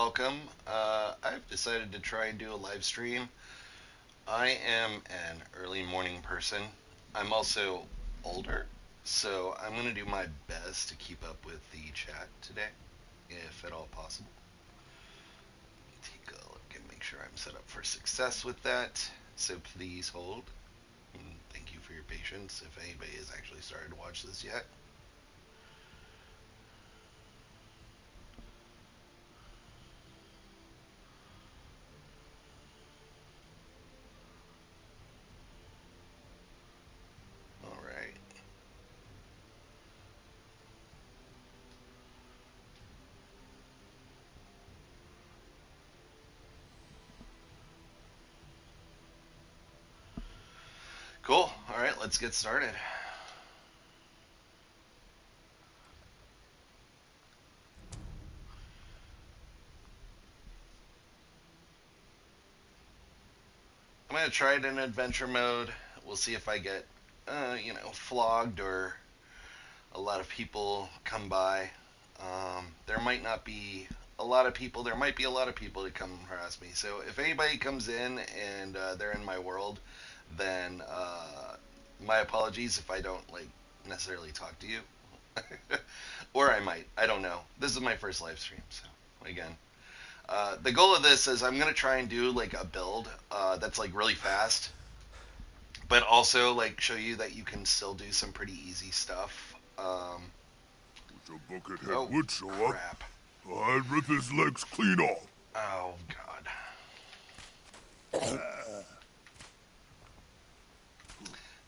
welcome. I've decided to try and do a live stream. I am an early morning person. I'm also older, so I'm going to do my best to keep up with the chat today, if at all possible. Take a look and make sure I'm set up for success with that. So please hold. And thank you for your patience if anybody has actually started to watch this yet. All right. Cool. All right, let's get started. I'm gonna try it in adventure mode. We'll see if I get, flogged or a lot of people come by. There might not be a lot of people. There might be a lot of people to come harass me. So if anybody comes in and they're in my world, then my apologies if I don't like necessarily talk to you, or I might. I don't know. This is my first live stream, so again. The goal of this is I'm gonna try and do like a build that's like really fast, but also like show you that you can still do some pretty easy stuff. Your buckethead Oh would show up. crap! I'd rip his legs clean off. Oh god.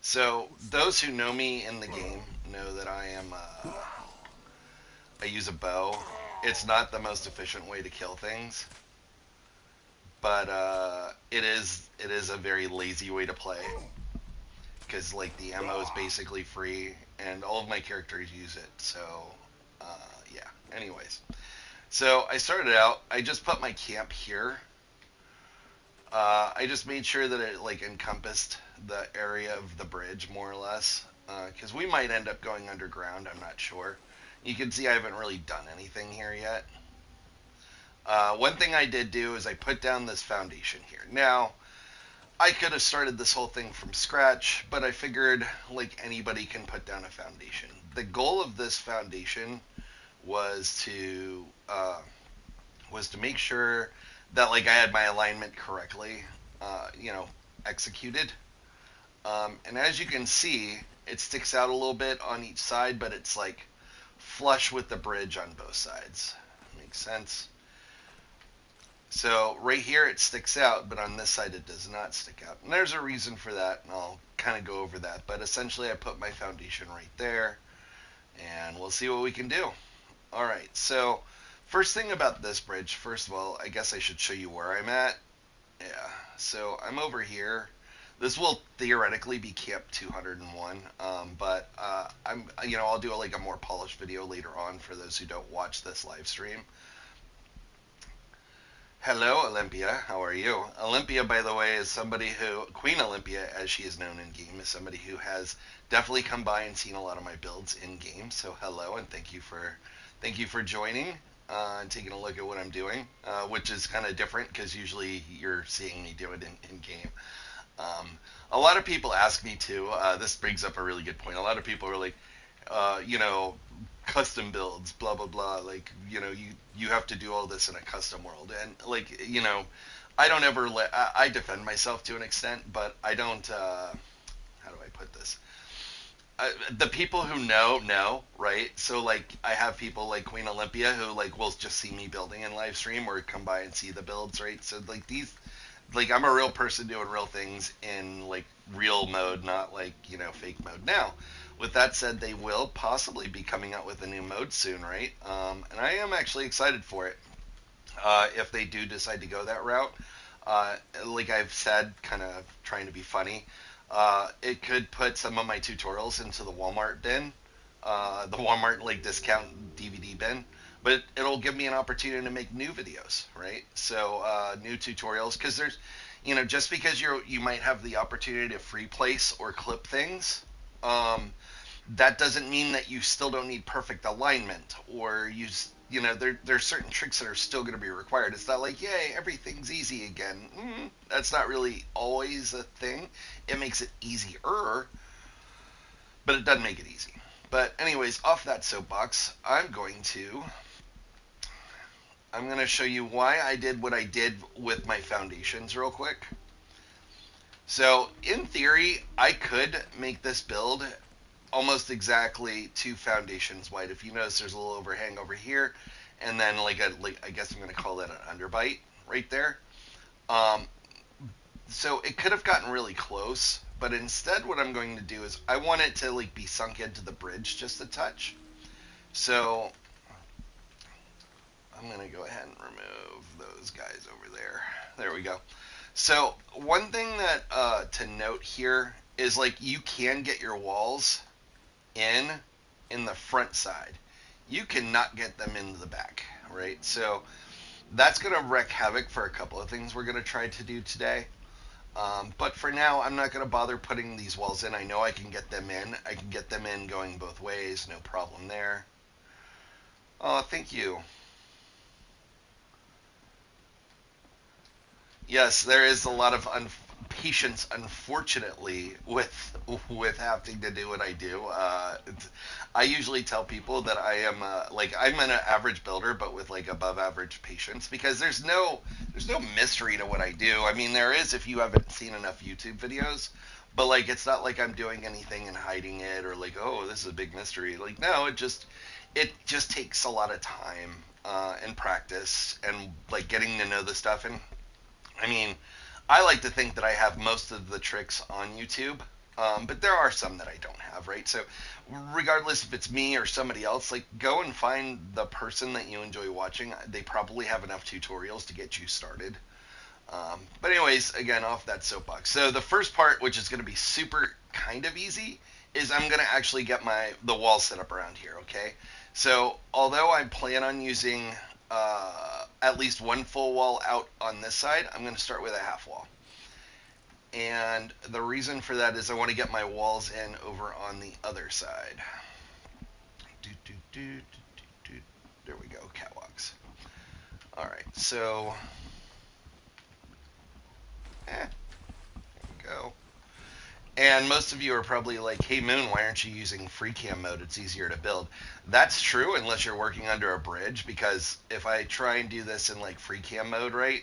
So those who know me in the game know that I use a bow. It's not the most efficient way to kill things, but it is a very lazy way to play because like the ammo is basically free and all of my characters use it. So uh, yeah. Anyways, so I started out. I just put my camp here. I just made sure that it like encompassed the area of the bridge more or less, because we might end up going underground. I'm not sure. You can see I haven't really done anything here yet. One thing I did do is I put down this foundation here. Now, I could have started this whole thing from scratch, but I figured like anybody can put down a foundation. The goal of this foundation was to make sure that like I had my alignment correctly, executed. And as you can see, it sticks out a little bit on each side, but it's like flush with the bridge on both sides. Makes sense. So right here it sticks out, but on this side it does not stick out. And there's a reason for that, and I'll kind of go over that. But essentially I put my foundation right there, and we'll see what we can do. All right, so first thing about this bridge, first of all, I guess I should show you where I'm at. Yeah, so I'm over here. This will theoretically be Camp 201, but I'll do like a more polished video later on for those who don't watch this live stream. Hello, Olympia. How are you? Olympia, by the way, is somebody who, Queen Olympia, as she is known in game, is somebody who has definitely come by and seen a lot of my builds in game. So hello, and thank you for joining and taking a look at what I'm doing, which is kind of different because usually you're seeing me do it in game. Um, a lot of people ask me to. This brings up a really good point. A lot of people are like, uh, you know, custom builds, blah blah blah. Like, you have to do all this in a custom world, and like, I don't ever let. I defend myself to an extent, but I don't. How do I put this? The people who know, right? So like, I have people like Queen Olympia who like will just see me building in live stream or come by and see the builds, right? So like these, like I'm a real person doing real things in like real mode, not like fake mode. Now, with that said, they will possibly be coming out with a new mode soon, right? And I am actually excited for it. If they do decide to go that route, like I've said, kind of trying to be funny, it could put some of my tutorials into the Walmart bin, the Walmart like discount DVD bin, but it'll give me an opportunity to make new videos, right? So new tutorials, because there's, just because you might have the opportunity to free place or clip things, um, that doesn't mean that you still don't need perfect alignment, or there's certain tricks that are still going to be required. It's not like, yay, everything's easy again. That's not really always a thing. It makes it easier, but it doesn't make it easy. But anyways, off that soapbox, I'm going to show you why I did what I did with my foundations real quick. So in theory, I could make this build almost exactly 2 foundations wide. If you notice, there's a little overhang over here, and then like I guess I'm going to call that an underbite right there. Um, so it could have gotten really close, but instead, what I'm going to do is I want it to like be sunk into the bridge just a touch. So I'm going to go ahead and remove those guys over there. There we go. So one thing that to note here is like you can get your walls in the front side. You cannot get them into the back, right? So that's going to wreak havoc for a couple of things we're going to try to do today. But for now, I'm not going to bother putting these walls in. I know I can get them in. I can get them in going both ways. No problem there. Oh, thank you. Yes, there is a lot of patience, unfortunately, with having to do what I do. I usually tell people that I am like I'm an average builder, but with like above average patience, because there's no mystery to what I do. I mean, there is if you haven't seen enough YouTube videos, but like it's not like I'm doing anything and hiding it or like, oh, this is a big mystery. Like no, it just takes a lot of time and practice and like getting to know the stuff. And I mean, I like to think that I have most of the tricks on YouTube, but there are some that I don't have, right? So, regardless if it's me or somebody else, like go and find the person that you enjoy watching. They probably have enough tutorials to get you started. But anyways, again, off that soapbox. So the first part, which is going to be super kind of easy, is I'm going to actually get the wall set up around here. Okay. So although I plan on using at least one full wall out on this side, I'm going to start with a half wall. And the reason for that is I want to get my walls in over on the other side. There we go, catwalks. All right, so there we go. And most of you are probably like, hey Moon, why aren't you using free cam mode? It's easier to build. That's true unless you're working under a bridge, because if I try and do this in like free cam mode, right?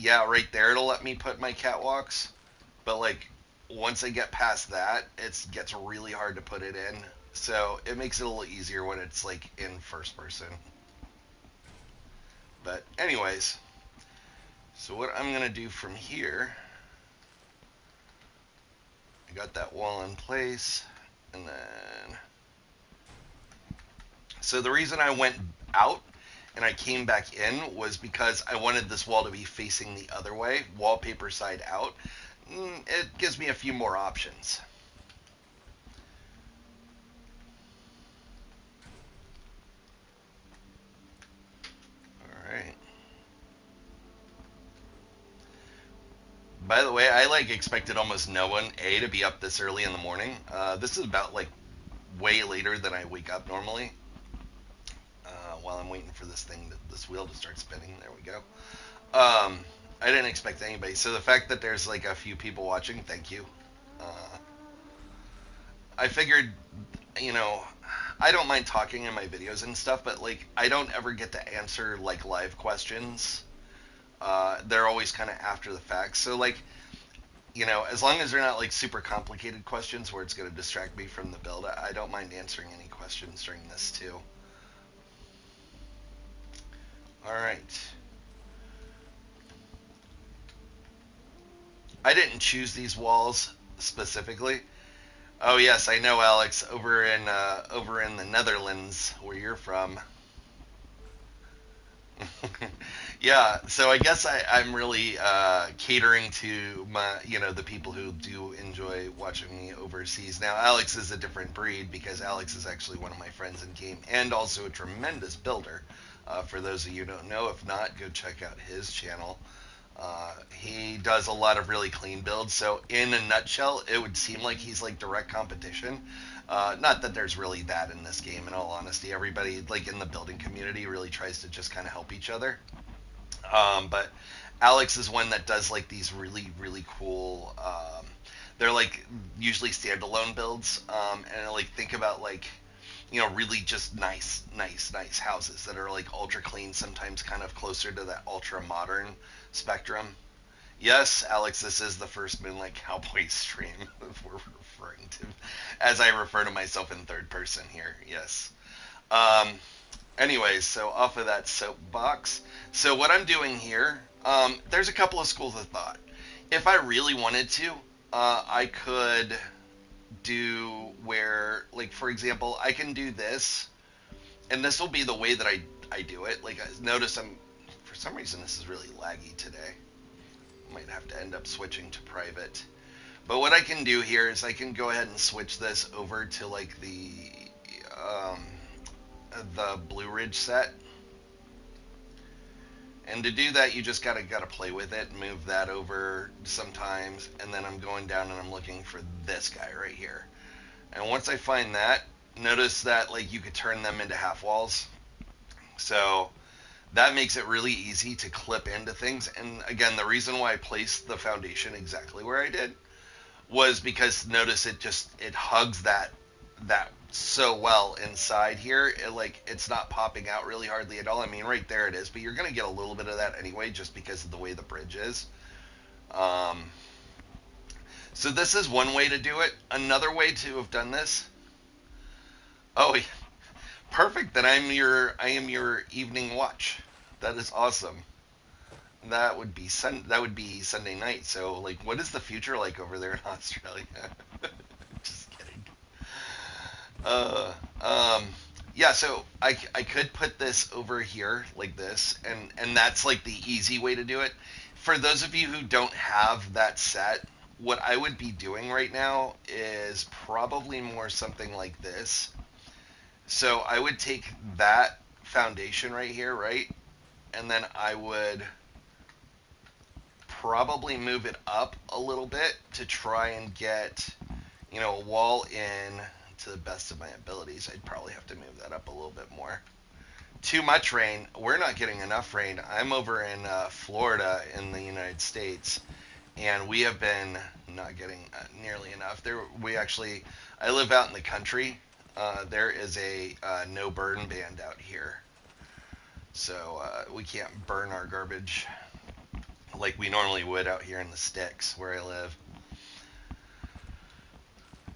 Yeah, right there it'll let me put my catwalks. But like once I get past that, it gets really hard to put it in. So it makes it a little easier when it's like in first person. But anyways, so what I'm gonna do from here, I got that wall in place, and then so the reason I went out and I came back in was because I wanted this wall to be facing the other way, wallpaper side out. It gives me a few more options. All right. By the way, I like expected almost no one to be up this early in the morning. This is about like way later than I wake up normally. While I'm waiting for this wheel to start spinning. There we go. I didn't expect anybody. So the fact that there's like a few people watching, thank you. I figured, you know, I don't mind talking in my videos and stuff, but like I don't ever get to answer like live questions. They're always kind of after the fact. So like, as long as they're not like super complicated questions where it's going to distract me from the build, I don't mind answering any questions during this too. All right. I didn't choose these walls specifically. Oh yes, I know, Alex. Over in the Netherlands, where you're from. Yeah, so I guess I'm really catering to the people who do enjoy watching me overseas. Now, Alex is a different breed because Alex is actually one of my friends in game and also a tremendous builder. For those of you who don't know, if not, go check out his channel. He does a lot of really clean builds. So in a nutshell, it would seem like he's like direct competition. Not that there's really that in this game. In all honesty, everybody like in the building community really tries to just kind of help each other. But Alex is one that does like these really cool. They're like usually standalone builds, and like think about like really just nice houses that are like ultra clean, sometimes kind of closer to that ultra modern spectrum. Yes, Alex, this is the first Moonlight Cowboy stream we're referring to, as I refer to myself in third person here. Yes. Um, Anyways, so off of that soapbox. So what I'm doing here, there's a couple of schools of thought. If I really wanted to, I could do where, like, for example, I can do this, and this will be the way that I do it. Like, notice for some reason, this is really laggy today. Might have to end up switching to private. But what I can do here is I can go ahead and switch this over to, like, um, the Blue Ridge set. And to do that, you just gotta play with it, move that over sometimes, and then I'm going down and I'm looking for this guy right here. And once I find that, notice that like you could turn them into half walls. So that makes it really easy to clip into things. And again, the reason why I placed the foundation exactly where I did was because notice it hugs that so well inside here. It's not popping out really hardly at all. I mean, right there it is, but you're gonna get a little bit of that anyway, just because of the way the bridge is. Um, so this is one way to do it. Another way to have done this. Oh, yeah, perfect. Then I am your evening watch. That is awesome. That would be Sunday night. So like, what is the future like over there in Australia? Just kidding. Uh, um, yeah, so I could put this over here like this, and that's like the easy way to do it. For those of you who don't have that set, what I would be doing right now is probably more something like this. So I would take that foundation right here, right? And then I would probably move it up a little bit to try and get, a wall in to the best of my abilities. I'd probably have to move that up a little bit more. Too much rain. We're not getting enough rain. I'm over in Florida in the United States, and we have been not getting nearly enough. I live out in the country. There is a no burn ban out here, so we can't burn our garbage like we normally would out here in the sticks where I live.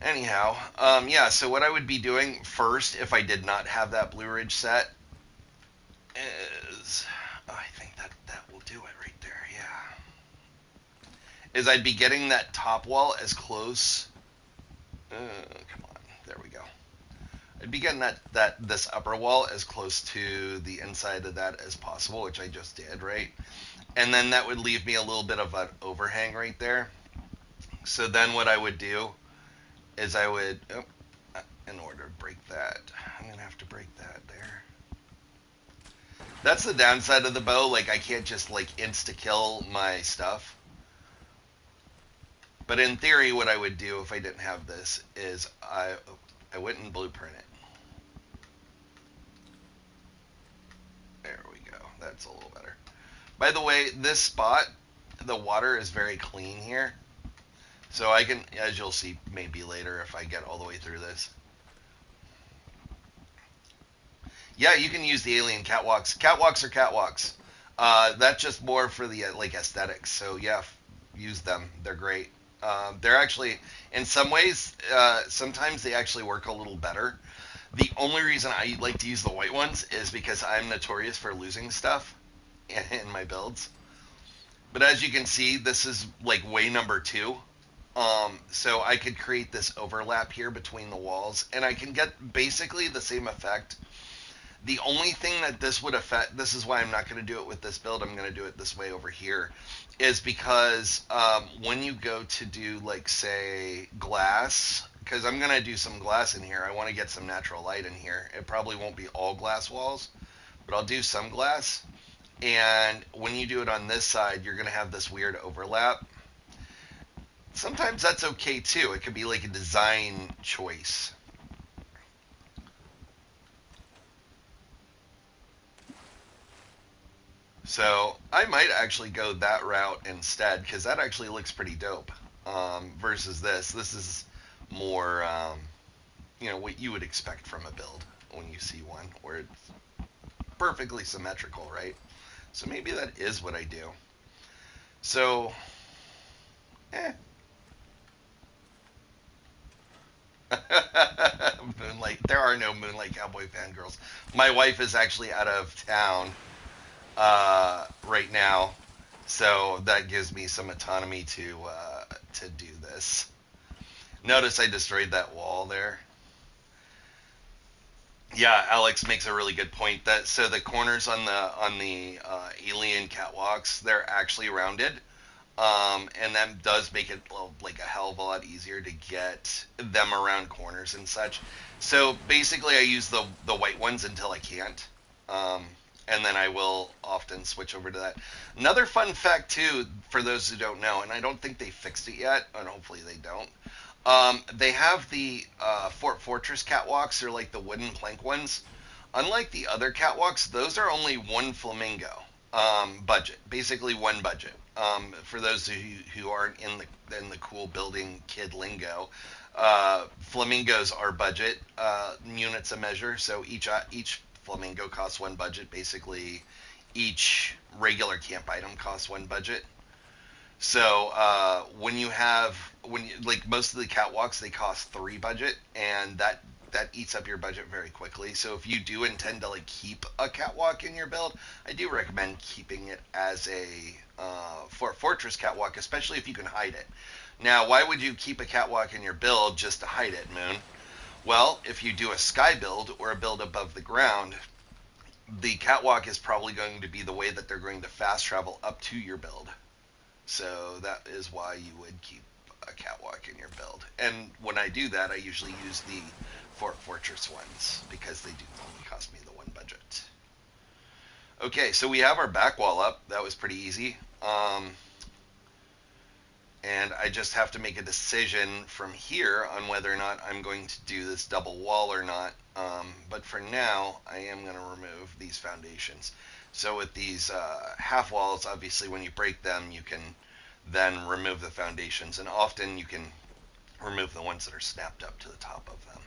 Anyhow, yeah, so what I would be doing first if I did not have that Blue Ridge set is, I think that will do it right there, yeah. Is I'd be getting that top wall as close, come on, there we go. I'd be getting this upper wall as close to the inside of that as possible, which I just did, right? And then that would leave me a little bit of an overhang right there. So then what I would do is in order to break that, I'm going to have to break that there. That's the downside of the bow. Like, I can't just, like, insta-kill my stuff. But in theory, what I would do if I didn't have this is I wouldn't blueprint it. There we go. That's a little better. By the way, this spot, the water is very clean here. So I can, as you'll see maybe later if I get all the way through this. Yeah, you can use the alien catwalks. Catwalks are catwalks. That's just more for the like aesthetics. So yeah, use them. They're great. They're actually, in some ways, sometimes they actually work a little better. The only reason I like to use the white ones is because I'm notorious for losing stuff in my builds. But as you can see, this is like way number 2. So I could create this overlap here between the walls, and I can get basically the same effect. The only thing that this would affect, this is why I'm not going to do it with this build, I'm going to do it this way over here, is because when you go to do, like, say, glass, because I'm going to do some glass in here, I want to get some natural light in here. It probably won't be all glass walls, but I'll do some glass. And when you do it on this side, you're going to have this weird overlap. Sometimes that's okay too. It could be like a design choice. So I might actually go that route instead because that actually looks pretty dope. Versus this. This is more, what you would expect from a build when you see one where it's perfectly symmetrical, right? So maybe that is what I do. So, eh. Moonlight. There are no Moonlight Cowboy fangirls. My wife is actually out of town right now, so that gives me some autonomy to do this. Notice I destroyed that wall there. Yeah, Alex makes a really good point that so the corners on the alien catwalks they're actually rounded, and that does make it like a hell of a lot easier to get them around corners and such. So basically, I use the white ones until I can't, um, and then I will often switch over to that. Another fun fact too, for those who don't know, and I don't think they fixed it yet, and hopefully they don't. They have the Fort Fortress catwalks. They're like the wooden plank ones. Unlike the other catwalks, those are only one flamingo budget, basically one budget. For those who aren't in the cool building kid lingo, flamingos are budget units of measure. So each flamingo costs one budget. Basically, each regular camp item costs one budget. So like most of the catwalks, they cost three budget, and that eats up your budget very quickly. So if you do intend to like keep a catwalk in your build, I do recommend keeping it as a Fort Fortress catwalk, especially if you can hide it. Now, why would you keep a catwalk in your build just to hide it, Moon? Well, if you do a sky build or a build above the ground, the catwalk is probably going to be the way that they're going to fast travel up to your build. So that is why you would keep a catwalk in your build. And when I do that, I usually use the Fort Fortress ones because they do only cost me the one budget. Okay, so we have our back wall up. That was pretty easy. And I just have to make a decision from here on whether or not I'm going to do this double wall or not. But for now, I am going to remove these foundations. So with these half walls, obviously when you break them, you can then remove the foundations. And often you can remove the ones that are snapped up to the top of them.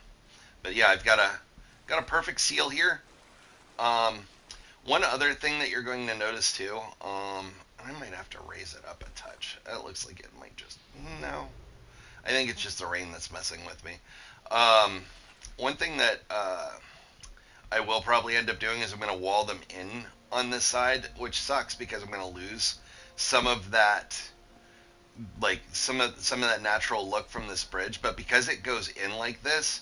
But yeah, I've got a perfect seal here. Um, One other thing that you're going to notice too, I might have to raise it up a touch. It looks like it might just, no. I think it's just the rain that's messing with me. One thing that I will probably end up doing is I'm going to wall them in on this side, which sucks because I'm going to lose some of that, like some of that natural look from this bridge. But because it goes in like this,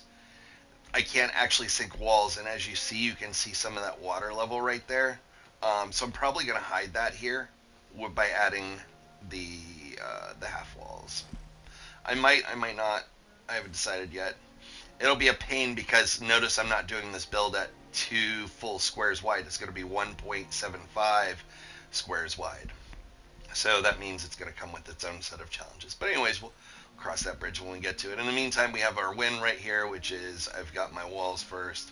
I can't actually sink walls, and as you see, you can see some of that water level right there. So I'm probably going to hide that here by adding the half walls. I might not. I haven't decided yet. It'll be a pain because notice I'm not doing this build at 2 full squares wide. It's going to be 1.75 squares wide. So that means it's going to come with its own set of challenges. But anyways, we'll cross that bridge when we get to it. In the meantime, we have our win right here, which is I've got my walls first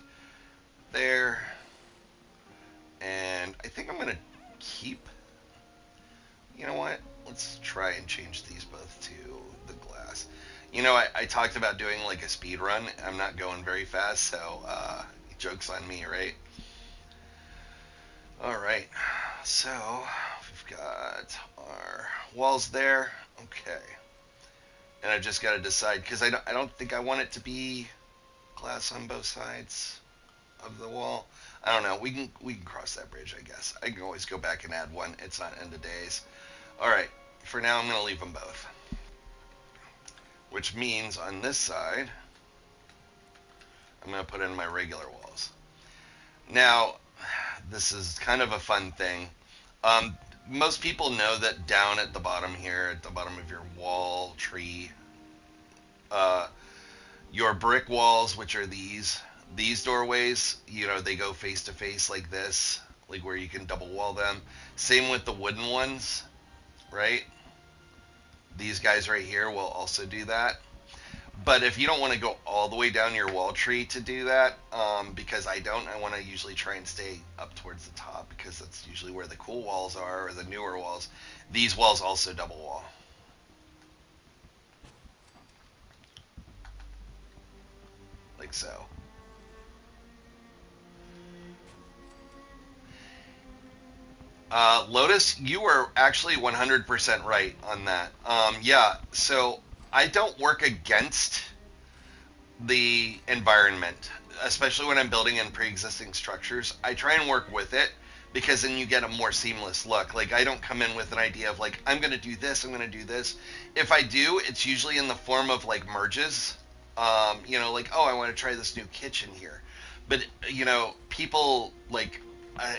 there. And I think I'm going to keep, you know what? Let's try and change these both to the glass. I talked about doing like a speed run. I'm not going very fast, so joke's on me, right? All right, so we've got our walls there. Okay. And I've just got to decide because I don't think I want it to be glass on both sides of the wall. I don't know. We can cross that bridge, I guess. I can always go back and add one. It's not end of days. All right. For now, I'm going to leave them both. Which means on this side, I'm going to put in my regular walls. Now, this is kind of a fun thing. Most people know that down at the bottom here, at the bottom of your wall tree, your brick walls, which are these doorways, they go face to face like this, like where you can double wall them. Same with the wooden ones, right? These guys right here will also do that. But if you don't want to go all the way down your wall tree to do that, because I don't, I want to usually try and stay up towards the top because that's usually where the cool walls are or the newer walls. These walls also double wall. Like so. Lotus, you were actually 100% right on that. Yeah, so I don't work against the environment, especially when I'm building in pre-existing structures. I try and work with it because then you get a more seamless look. Like I don't come in with an idea of like I'm going to do this, I'm going to do this. If I do, it's usually in the form of like merges. Like oh, I want to try this new kitchen here. But people like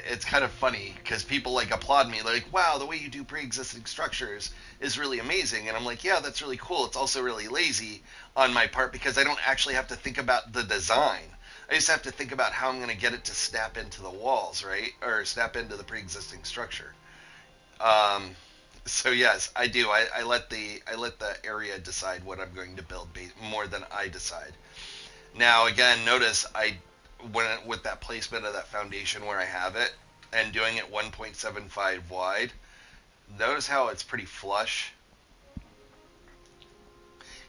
it's kind of funny because people like applaud me like wow the way you do pre-existing structures is really amazing and I'm like yeah that's really cool. It's also really lazy on my part because I don't actually have to think about the design. I just have to think about how I'm going to get it to snap into the walls, right? Or snap into the pre-existing structure. Um, so yes, I do. I let the area decide what I'm going to build more than I decide. Now again, notice I when with that placement of that foundation where I have it and doing it 1.75 wide. Notice how it's pretty flush.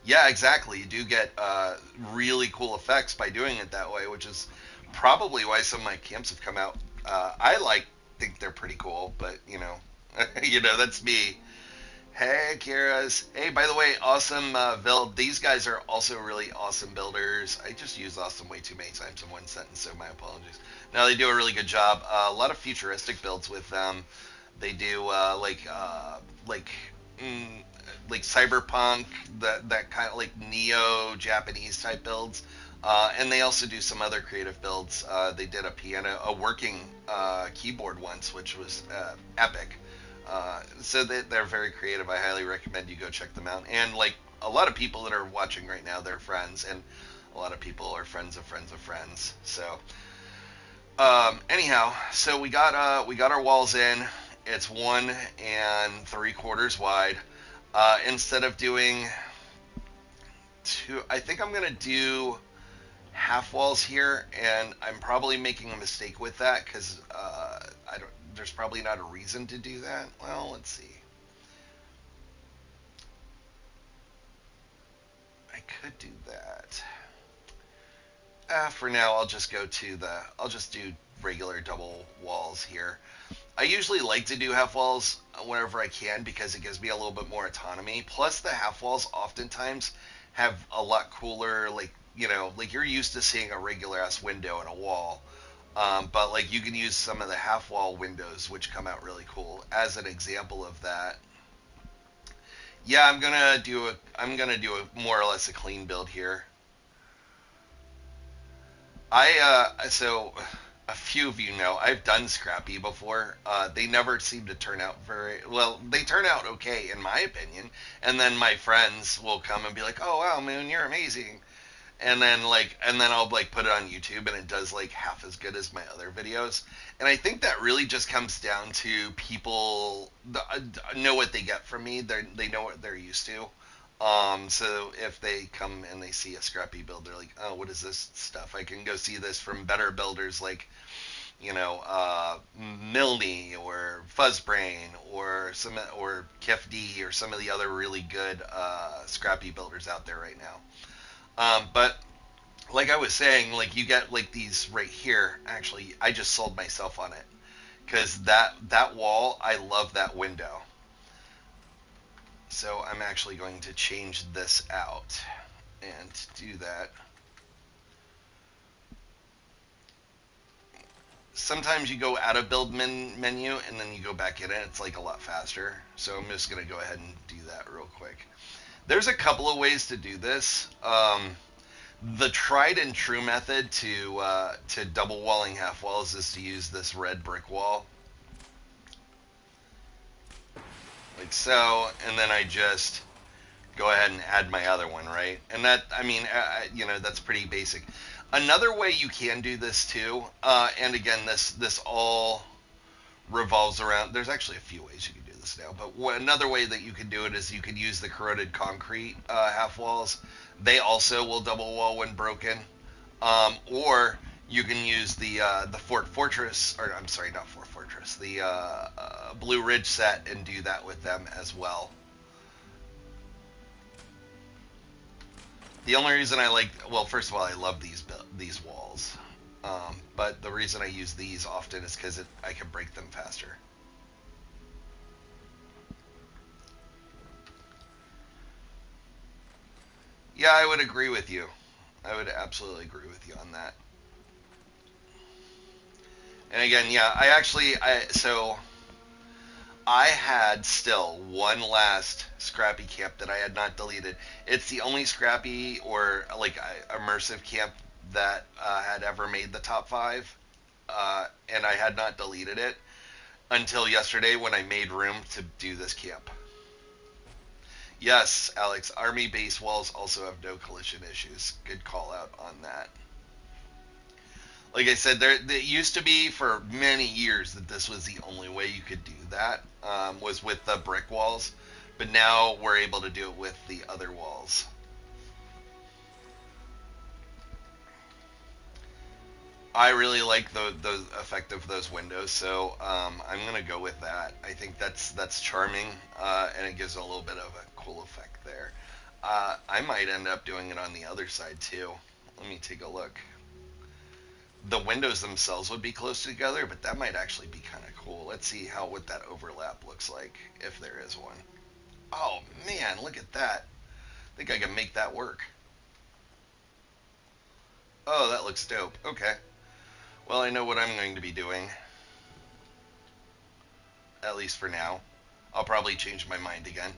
Yeah, exactly. You do get really cool effects by doing it that way, which is probably why some of my camps have come out. I think they're pretty cool, but that's me. Hey, Kira's. Hey, by the way, awesome build. These guys are also really awesome builders. I just used awesome way too many times in one sentence, so my apologies. No, they do a really good job. A lot of futuristic builds with them. They do mm, like cyberpunk, that kind of like neo Japanese type builds. And they also do some other creative builds. They did a working keyboard once, which was epic. So they're very creative. I highly recommend you go check them out. And like a lot of people that are watching right now, they're friends, and a lot of people are friends of friends of friends. So anyhow, so we got our walls in. It's 1 3/4 wide. Instead of doing two, I think I'm gonna do half walls here, and I'm probably making a mistake with that because I don't. There's probably not a reason to do that. Well, let's see. I could do that. For now, I'll just do regular double walls here. I usually like to do half walls whenever I can because it gives me a little bit more autonomy. Plus, the half walls oftentimes have a lot cooler, like you're used to seeing a regular ass window in a wall. But like you can use some of the half wall windows, which come out really cool. As an example of that, yeah, I'm gonna do a more or less a clean build here. So a few of you know I've done Scrappy before. They never seem to turn out very well. They turn out okay in my opinion, and then my friends will come and be like, "Oh wow, Moon, you're amazing." And then I'll like put it on YouTube and it does like half as good as my other videos. And I think that really just comes down to people know what they get from me. They know what they're used to. So if they come and they see a Scrappy build, they're like, "Oh, what is this stuff? I can go see this from better builders like Milne or Fuzzbrain or Kef D or some of the other really good Scrappy builders out there right now." But like I was saying, like you get like these right here. Actually, I just sold myself on it because that wall, I love that window. So I'm actually going to change this out and do that. Sometimes you go out of build menu and then you go back in it. It's like a lot faster. So I'm just going to go ahead and do that real quick. There's a couple of ways to do this. The tried and true method to double walling half walls is to use this red brick wall, like so, and then I just go ahead and add my other one, right? And that, I mean, that's pretty basic. Another way you can do this too, and again, this all revolves around. There's actually a few ways you can do this now, but another way that you can do it is you can use the corroded concrete half walls. They also will double wall when broken, or you can use the Fort Fortress, or I'm sorry, not Fort Fortress, the Blue Ridge set, and do that with them as well. The only reason I like, well, first of all, I love these walls, but the reason I use these often is because I can break them faster. Yeah, I would agree with you. I would absolutely agree with you on that. And again, yeah, so I had still one last scrappy camp that I had not deleted. It's the only scrappy or like immersive camp that had ever made the top five, and I had not deleted it until yesterday when I made room to do this camp. Yes, Alex, army base walls also have no collision issues. Good call out on that. Like I said, there it used to be for many years that this was the only way you could do that, was with the brick walls, but now we're able to do it with the other walls. I really like the effect of those windows, so I'm gonna go with that. I think that's charming, and it gives a little bit of a cool effect there. I might end up doing it on the other side too. Let me take a look. The windows themselves would be close together, but that might actually be kind of cool. Let's see what that overlap looks like, if there is one. Oh man, look at that. I think I can make that work. Oh, that looks dope. Okay. Well, I know what I'm going to be doing, at least for now. I'll probably change my mind again.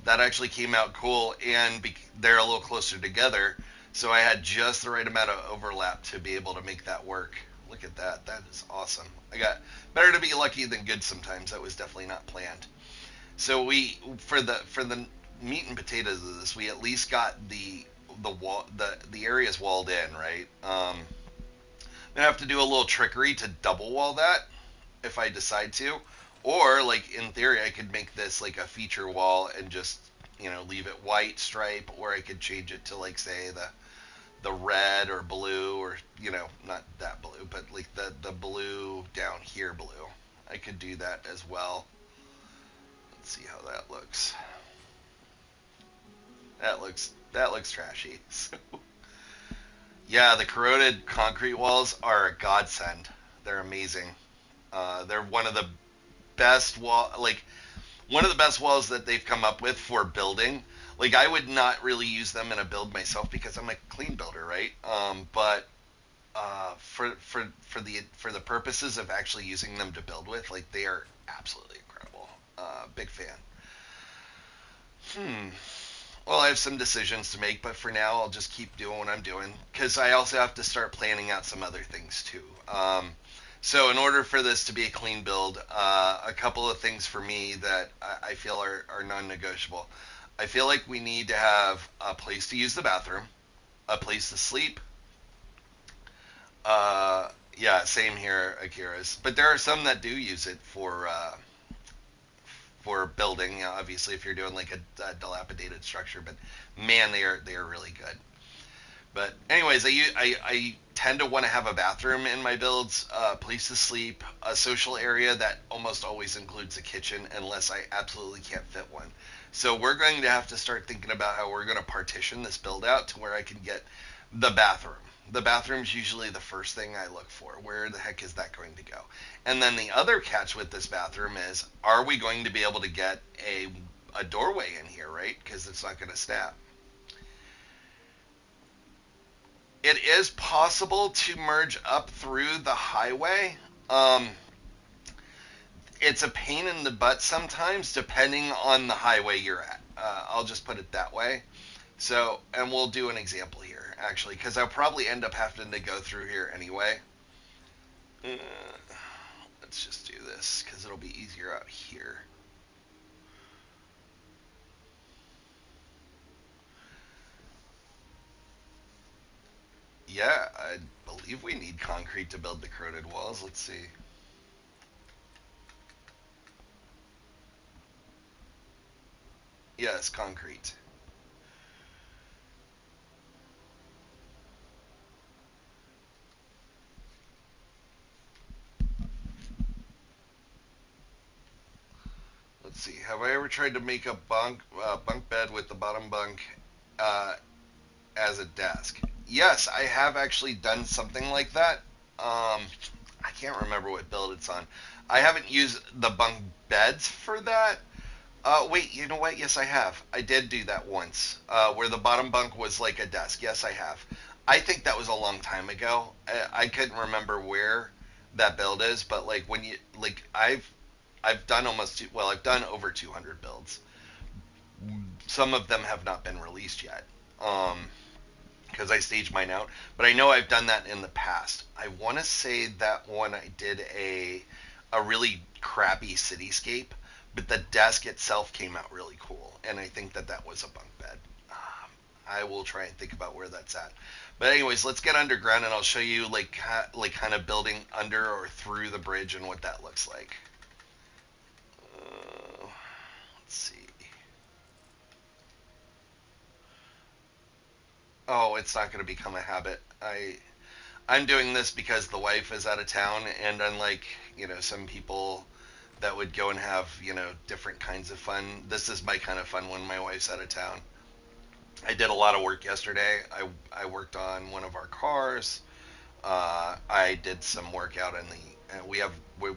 That actually came out cool, and they're a little closer together, so I had just the right amount of overlap to be able to make that work. Look at that. That is awesome. I got better to be lucky than good sometimes. That was definitely not planned. So we for the meat and potatoes of this, we at least got the wall the areas walled in, right? I'm gonna have to do a little trickery to double wall that if I decide to, or like in theory, I could make this like a feature wall and just leave it white stripe, or I could change it to like say the red or blue, or not that blue, but like the blue down here blue. I could do that as well. Let's see how that looks. That looks trashy. So, yeah, the corroded concrete walls are a godsend. They're amazing. They're one of the best walls that they've come up with for building. Like I would not really use them in a build myself because I'm a clean builder, right? But for the purposes of actually using them to build with, like they are absolutely incredible. Big fan. Hmm. Well, I have some decisions to make, but for now, I'll just keep doing what I'm doing because I also have to start planning out some other things too. So, in order for this to be a clean build, a couple of things for me that I feel are non-negotiable. I feel like we need to have a place to use the bathroom, a place to sleep. Yeah, same here, Akira's. But there are some that do use it for building. Obviously, if you're doing like a dilapidated structure, but man, they are really good. But anyways, I tend to want to have a bathroom in my builds, a place to sleep, a social area that almost always includes a kitchen, unless I absolutely can't fit one. So we're going to have to start thinking about how we're going to partition this build out to where I can get the bathroom. The bathroom's usually the first thing I look for. Where the heck is that going to go? And then the other catch with this bathroom is, are we going to be able to get a doorway in here, right? Because it's not going to snap. It is possible to merge up through the highway. Um, it's a pain in the butt sometimes, depending on the highway you're at. I'll just put it that way. So, and we'll do an example here, actually, because I'll probably end up having to go through here anyway. Uh, let's just do this, because it'll be easier out here. Yeah, I believe we need concrete to build the corroded walls. Let's see. Yes, concrete. Let's see. Have I ever tried to make a bunk bed with the bottom bunk uh, as a desk? Yes, I have actually done something like that. I can't remember what build it's on. I haven't used the bunk beds for that. Wait, you know what? Yes, I have. I did do that once, where the bottom bunk was like a desk. Yes, I have. I think that was a long time ago. I couldn't remember where that build is, but like when you like, I've done well, I've done over 200 builds. Some of them have not been released yet. Because I stage mine out. But I know I've done that in the past. I want to say that one I did a really crappy cityscape, but the desk itself came out really cool, and I think that that was a bunk bed. I will try and think about where that's at. But anyways, let's get underground, and I'll show you like kind of building under or through the bridge and what that looks like. Let's see. Oh, it's not going to become a habit. I'm doing this because the wife is out of town, and unlike some people that would go and have different kinds of fun, this is my kind of fun when my wife's out of town. I did a lot of work yesterday. I worked on one of our cars. I did some work out in the.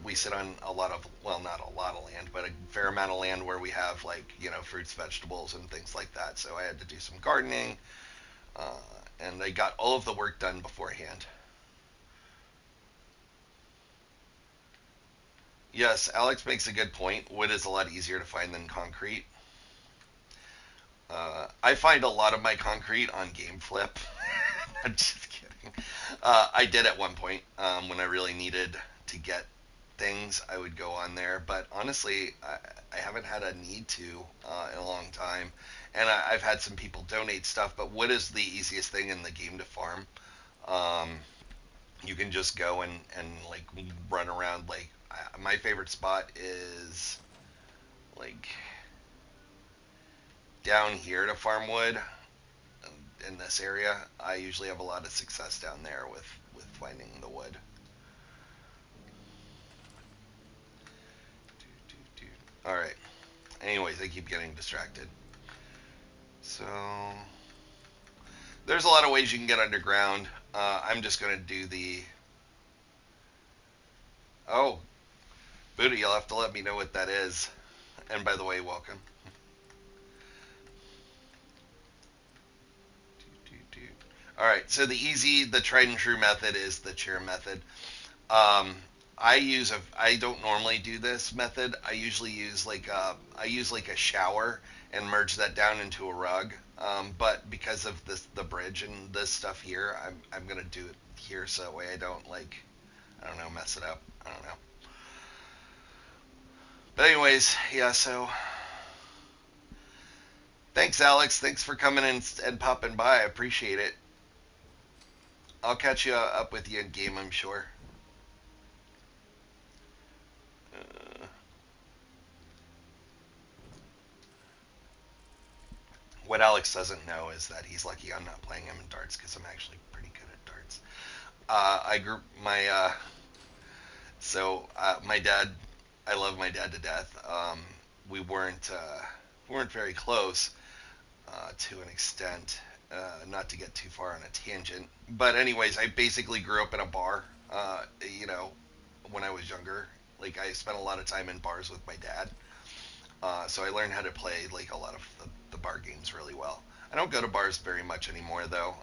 We sit on a lot of, well, not a lot of land, but a fair amount of land where we have like fruits, vegetables, and things like that. So I had to do some gardening, uh, and I got all of the work done beforehand. Yes, Alex makes a good point. Wood is a lot easier to find than concrete. I find a lot of my concrete on GameFlip. I'm just kidding. I did at one point when I really needed to get things. I would go on there, but honestly, I haven't had a need to in a long time. And I've had some people donate stuff, but wood is the easiest thing in the game to farm. Um, you can just go and like run around. Like my favorite spot is like down here to farm wood in this area. I usually have a lot of success down there with finding the wood. All right. Anyways, I keep getting distracted. So there's a lot of ways you can get underground. I'm just gonna do the. Oh, Buddha, you'll have to let me know what that is. And by the way, welcome. All right. So the tried and true method is the chair method. Um, I don't normally do this method. I usually use I use like a shower and merge that down into a rug. But because of the bridge and this stuff here, I'm gonna do it here so that way I don't I don't know, mess it up. I don't know. But anyways, yeah. So thanks, Alex. Thanks for coming in and popping by. I appreciate it. I'll catch you up with you in game, I'm sure. Uh, what Alex doesn't know is that he's lucky I'm not playing him in darts because I'm actually pretty good at darts. I grew my my dad. I love my dad to death. We weren't very close to an extent. Not to get too far on a tangent, but anyways, I basically grew up in a bar. You know, when I was younger, like I spent a lot of time in bars with my dad. So I learned how to play like a lot of the bar games really well. I don't go to bars very much anymore though.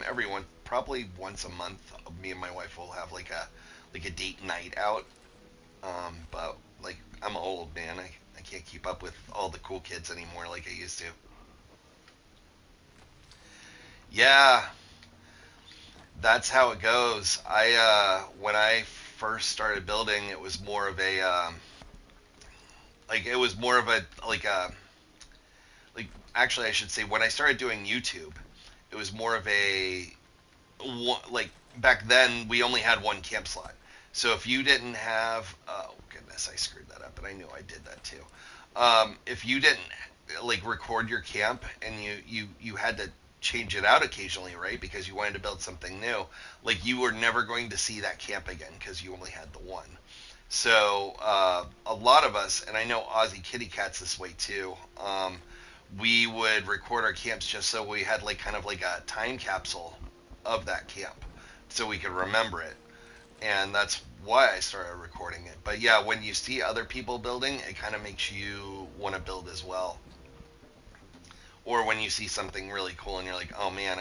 Everyone probably once a month, me and my wife will have like a date night out. But like I'm old man, I can't keep up with all the cool kids anymore like I used to. Yeah, that's how it goes. I when I first started building, it was more of a it was more of a like actually I should say when I started doing YouTube, it was more of a like back then we only had one camp slot. So if you didn't have oh goodness, I screwed that up, and I knew I did that too. If you didn't like record your camp, and you had to change it out occasionally, right? Because you wanted to build something new. Like you were never going to see that camp again because you only had the one. So a lot of us, and I know Aussie Kitty Cat's this way too. We would record our camps just so we had like kind of like a time capsule of that camp, so we could remember it. And that's why I started recording it. But yeah, when you see other people building, it kind of makes you want to build as well. Or when you see something really cool and you're like, oh man,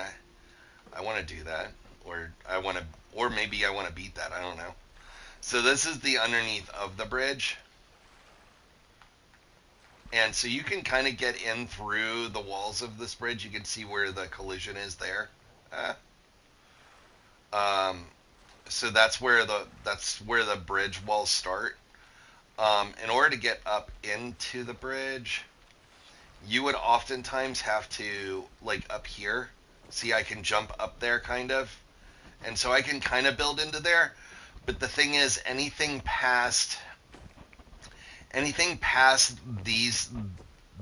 I want to do that, or I want to, or maybe I want to beat that. I don't know. So this is the underneath of the bridge, and so you can kind of get in through the walls of this bridge. You can see where the collision is there. Uh, um, so that's where the bridge walls start. In order to get up into the bridge, you would oftentimes have to like up here. See, I can jump up there kind of, and so I can kind of build into there. But the thing is, anything past these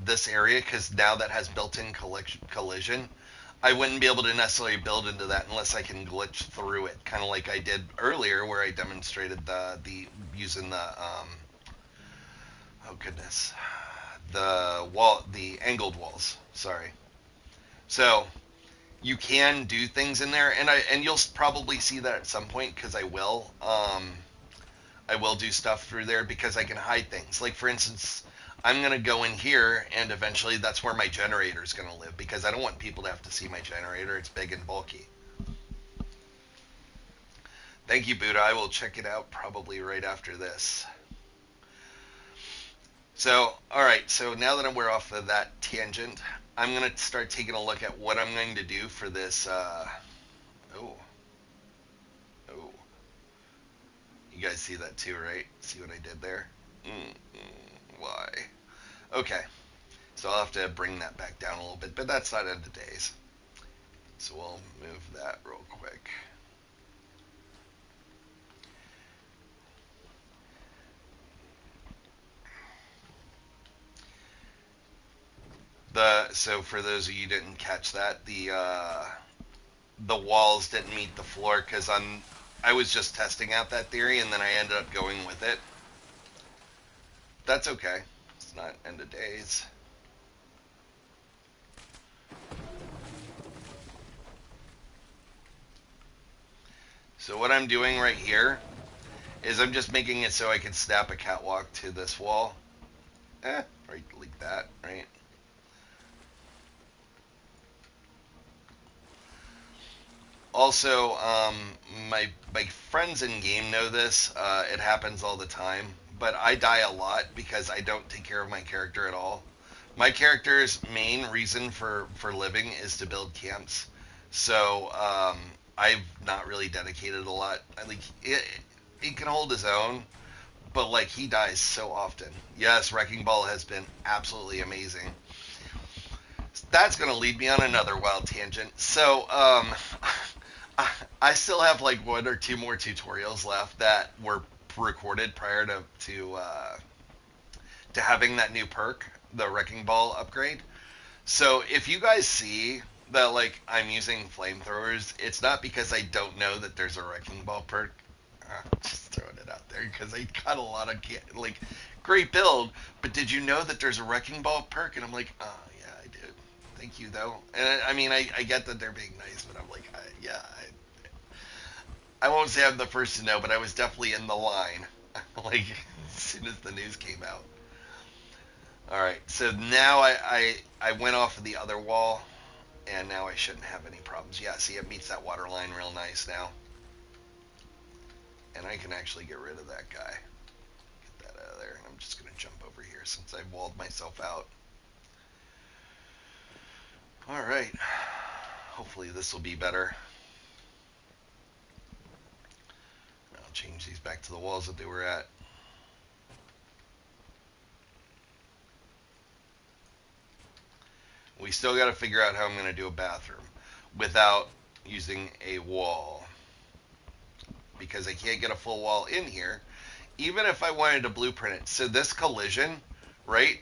this area, because now that has built-in collision, I wouldn't be able to necessarily build into that unless I can glitch through it, kind of like I did earlier, where I demonstrated the using the oh goodness, the angled walls. Sorry. So you can do things in there, and you'll probably see that at some point because I will. I will do stuff through there because I can hide things. Like for instance, I'm gonna go in here, and eventually that's where my generator is gonna live because I don't want people to have to see my generator. It's big and bulky. Thank you, Buddha. I will check it out probably right after this. So, all right. So now that we're off of that tangent, I'm gonna start taking a look at what I'm going to do for this. Oh, oh. You guys see that too, right? See what I did there? Why? Okay. So I'll have to bring that back down a little bit, but that's not end of days. So we'll move that real quick. So for those of you who didn't catch that, the walls didn't meet the floor because I was just testing out that theory, and then I ended up going with it. That's okay. It's not end of days. So what I'm doing right here is I'm just making it so I can snap a catwalk to this wall. Right like that, right? Also, my friends in game know this. It happens all the time, but I die a lot because I don't take care of my character at all. My character's main reason for living is to build camps, so I've not really dedicated a lot. I like it. He can hold his own, but like he dies so often. Yes, Wrecking Ball has been absolutely amazing. That's going to lead me on another wild tangent. So, I still have like one or two more tutorials left that were recorded prior to having that new perk, the Wrecking Ball upgrade. So if you guys see that like I'm using flamethrowers, it's not because I don't know that there's a Wrecking Ball perk. Just throwing it out there because I got a lot of like great build, but did you know that there's a Wrecking Ball perk? And I'm like, oh yeah, I did. Thank you though. And I mean, I get that they're being nice, but I'm like, yeah, I won't say I'm the first to know, but I was definitely in the line. Like as soon as the news came out. All right, so now I went off of the other wall, and now I shouldn't have any problems. Yeah, see, it meets that water line real nice now, and I can actually get rid of that guy. Get that out of there. I'm just gonna jump over here since I walled myself out. All right. Hopefully this will be better. I'll change these back to the walls that they were at. We still got to figure out how I'm going to do a bathroom without using a wall, because I can't get a full wall in here even if I wanted to blueprint it. So this collision, right,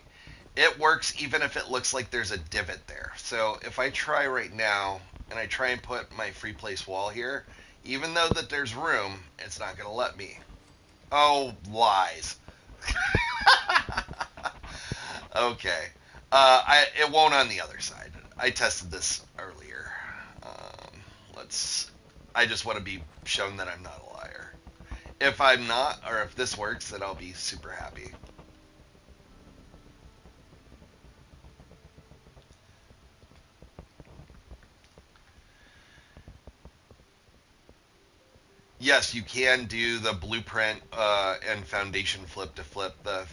It works even if it looks like there's a divot there. So if I try right now and I try and put my free place wall here, even though that there's room, it's not going to let me. Oh, lies. Okay. It won't on the other side. I tested this earlier. Um, let's. I just want to be shown that I'm not a liar. If I'm not, or if this works, then I'll be super happy. Yes, you can do the blueprint and foundation flip to flip the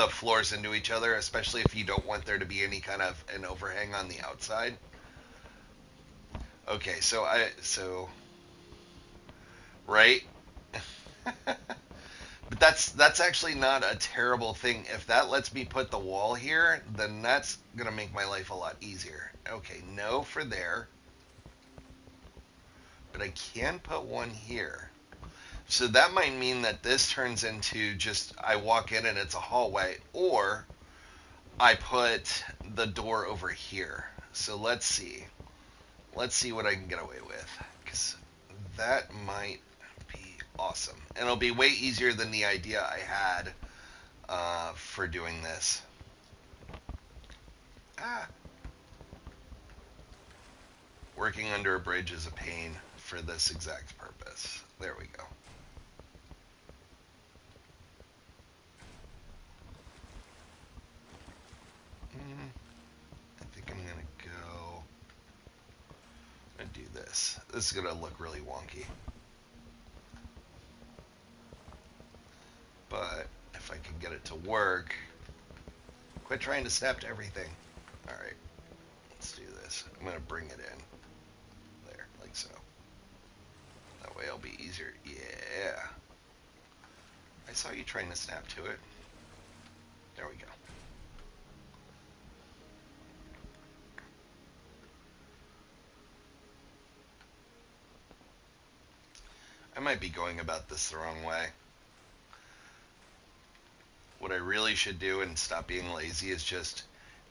floors into each other, especially if you don't want there to be any kind of an overhang on the outside. Okay, so right. But that's actually not a terrible thing. If that lets me put the wall here, then that's gonna make my life a lot easier. Okay, no for there, but I can put one here. So that might mean that this turns into just I walk in and it's a hallway, or I put the door over here. So let's see. Let's see what I can get away with, because that might be awesome. And it'll be way easier than the idea I had for doing this. Ah, working under a bridge is a pain for this exact purpose. There we go. I think I'm gonna do this. This is gonna look really wonky, but if I can get it to work, quit trying to snap to everything. All right, let's do this. I'm gonna bring it in there, like so. That way it'll be easier. Yeah. I saw you trying to snap to it. There we go. I might be going about this the wrong way. What I really should do and stop being lazy is just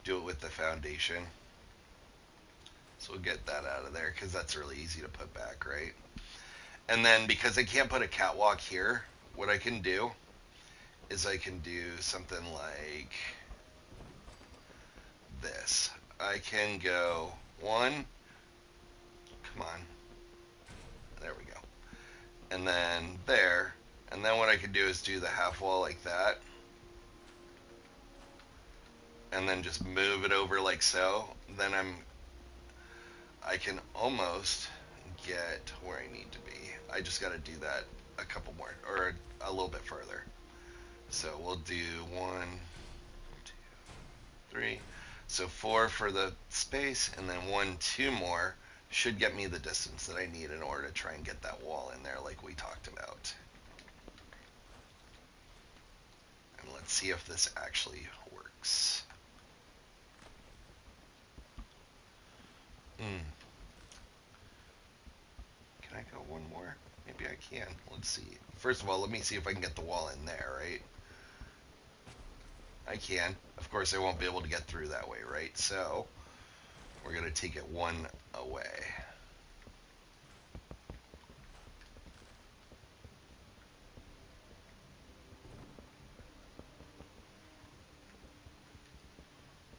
do it with the foundation. So we'll get that out of there because that's really easy to put back, right? And then because I can't put a catwalk here, what I can do is I can do something like this. I can go one, come on, there we go. And then there, and then what I can do is do the half wall like that. And then just move it over like so. Then I can almost get where I need to be. I just got to do that a couple more, or a little bit further. So we'll do 1, 2, 3. So 4 for the space, and then 1, 2 more should get me the distance that I need in order to try and get that wall in there like we talked about. And let's see if this actually works. Hmm. Can I go one more? Maybe I can. Let's see. First of all, let me see if I can get the wall in there, right? I can. Of course, I won't be able to get through that way, right? So we're going to take it one away.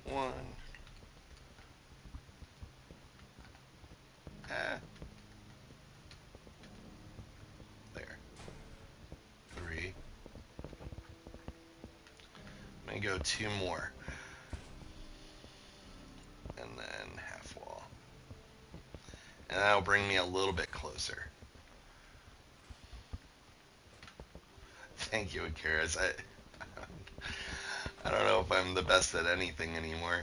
One. Ah. There. 3. I'm going to go 2 more. And then half wall. And that'll bring me a little bit closer. Thank you, Akaris. I don't know if I'm the best at anything anymore.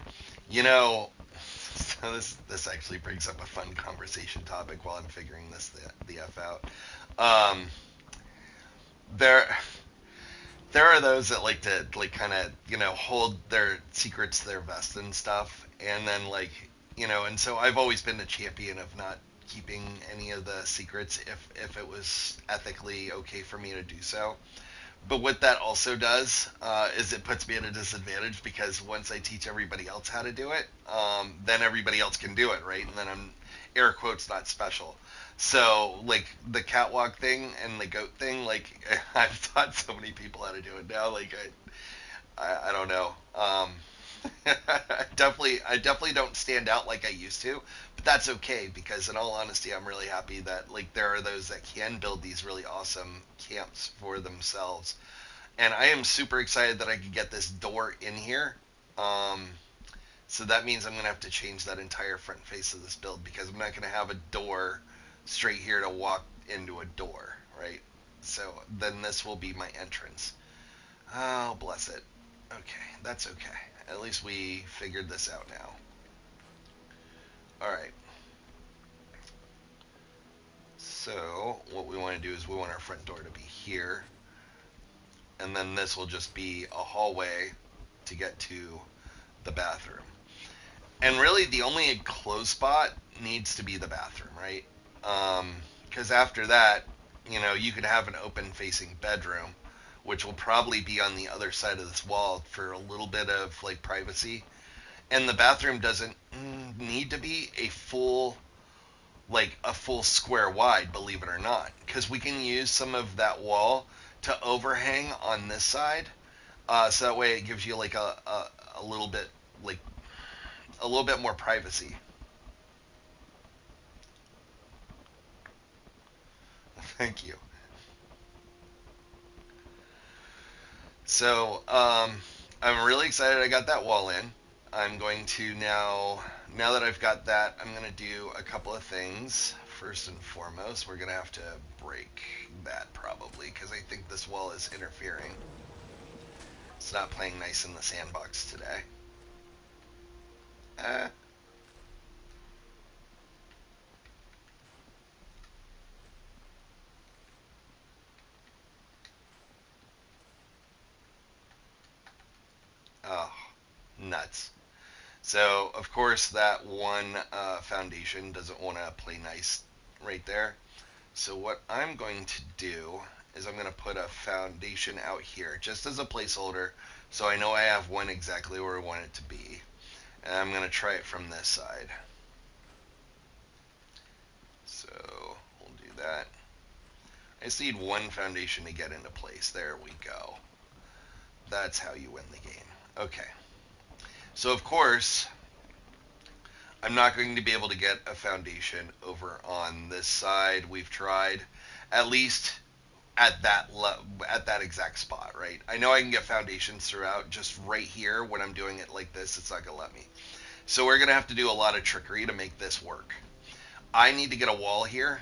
You know, so this actually brings up a fun conversation topic while I'm figuring the F out. Um, there there are those that like to like kind of hold their secrets to their vest and stuff, and then and so I've always been the champion of not keeping any of the secrets if it was ethically okay for me to do so. But what that also does is it puts me at a disadvantage because once I teach everybody else how to do it, then everybody else can do it, right? And then I'm air quotes not special. So like the catwalk thing and the goat thing, like I've taught so many people how to do it now. Like I don't know. I definitely don't stand out like I used to, but that's okay because in all honesty, I'm really happy that like there are those that can build these really awesome camps for themselves, and I am super excited that I could get this door in here. Um, so that means I'm gonna have to change that entire front face of this build because I'm not gonna have a door straight here to walk into a door, right? So then this will be my entrance. Oh, bless it. Okay, that's okay. At least we figured this out now. All right. So what we want to do is we want our front door to be here, and then this will just be a hallway to get to the bathroom. And really, the only enclosed spot needs to be the bathroom, right? Because after that, you could have an open-facing bedroom, which will probably be on the other side of this wall for a little bit of like privacy. And the bathroom doesn't need to be a full square wide, believe it or not, because we can use some of that wall to overhang on this side, so that way it gives you like a little bit like a little bit more privacy. Thank you. So I'm really excited I got that wall in. I'm going to now that I've got that, I'm going to do a couple of things. First and foremost, we're going to have to break that probably because I think this wall is interfering. It's not playing nice in the sandbox today. Uh, oh, nuts. So, of course, that one foundation doesn't want to play nice right there. So what I'm going to do is I'm going to put a foundation out here just as a placeholder so I know I have one exactly where I want it to be. And I'm going to try it from this side. So we'll do that. I just need one foundation to get into place. There we go. That's how you win the game. Okay. So of course, I'm not going to be able to get a foundation over on this side. We've tried, at least at that exact spot, right? I know I can get foundations throughout. Just right here, when I'm doing it like this, it's not gonna let me. So we're gonna have to do a lot of trickery to make this work. I need to get a wall here,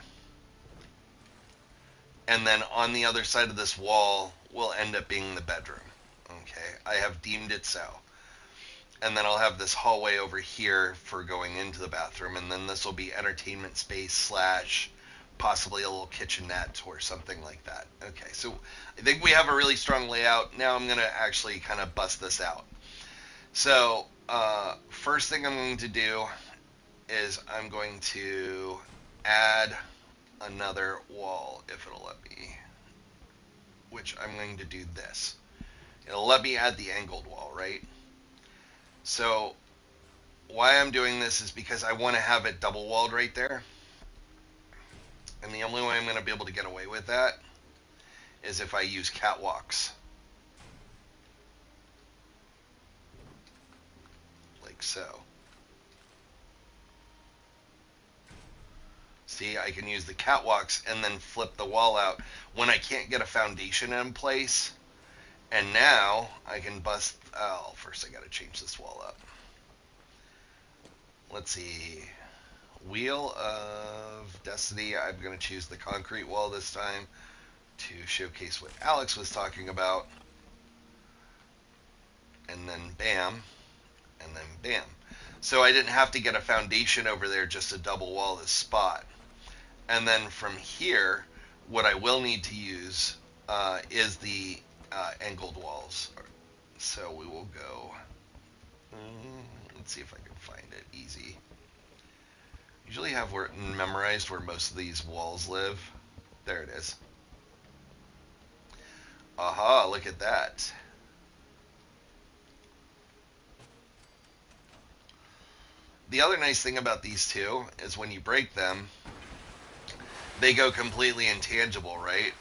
and then on the other side of this wall will end up being the bedroom. Okay, I have deemed it so. And then I'll have this hallway over here for going into the bathroom, and then this will be entertainment space slash possibly a little kitchenette or something like that. Okay, so I think we have a really strong layout. Now I'm going to actually kind of bust this out. So first thing I'm going to do is I'm going to add another wall, if it'll let me, which I'm going to do this. It'll let me add the angled wall, right? So why I'm doing this is because I want to have it double walled right there. And the only way I'm going to be able to get away with that is if I use catwalks. Like so. See, I can use the catwalks and then flip the wall out when I can't get a foundation in place. And now I can bust. Oh, first I got to change this wall up. Let's see. Wheel of Destiny. I'm going to choose the concrete wall this time to showcase what Alex was talking about. And then bam. And then bam. So I didn't have to get a foundation over there just to double wall this spot. And then from here, what I will need to use is the angled walls. So we will go. Let's see if I can find it easy. Usually have memorized where most of these walls live. There it is. Aha, look at that. The other nice thing about these two is when you break them, they go completely intangible, right?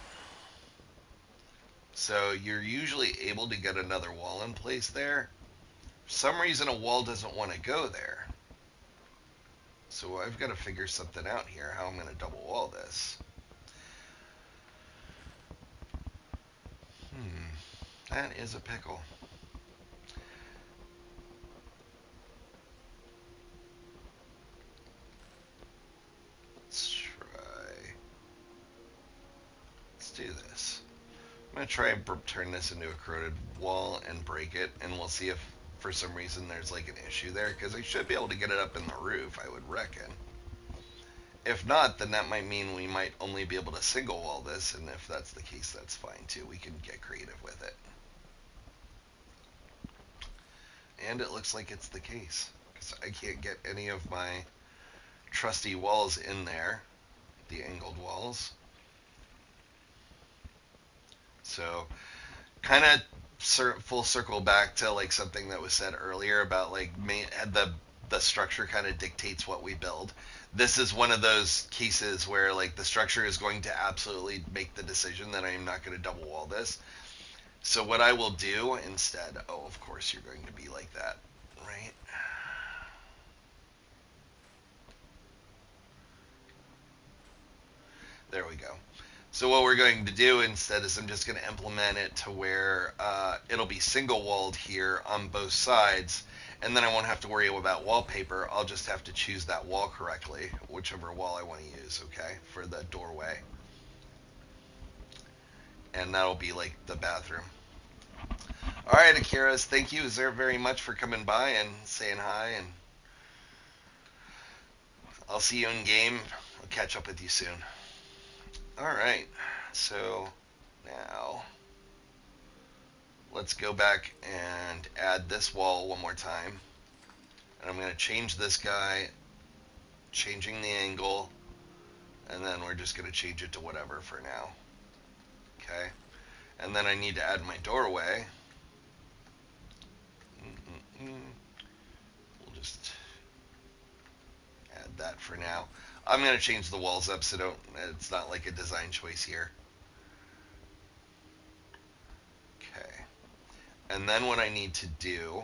So you're usually able to get another wall in place there. For some reason, a wall doesn't want to go there. So I've got to figure something out here, how I'm going to double wall this. That is a pickle. Let's try. Let's do this. I'm going to try and turn this into a corroded wall and break it, and we'll see if for some reason there's like an issue there, because I should be able to get it up in the roof, I would reckon. If not, then that might mean we might only be able to single wall this, and if that's the case, that's fine too. We can get creative with it. And it looks like it's the case, because I can't get any of my trusty walls in there, the angled walls. So kind of full circle back to like something that was said earlier about like the structure kind of dictates what we build. This is one of those cases where like the structure is going to absolutely make the decision that I am not going to double wall this. So what I will do instead, oh, of course you're going to be like that, right? There we go. So what we're going to do instead is I'm just going to implement it to where it'll be single walled here on both sides, and then I won't have to worry about wallpaper. I'll just have to choose that wall correctly, whichever wall I want to use, okay, for the doorway. And that'll be like the bathroom. All right, Akiras, thank you very much for coming by and saying hi, and I'll see you in game. I'll catch up with you soon. All right, so now let's go back and add this wall one more time. And I'm going to change this guy, changing the angle, and then we're just going to change it to whatever for now. Okay, and then I need to add my doorway. We'll just add that for now. I'm going to change the walls up so it's not like a design choice here. Okay, and then what I need to do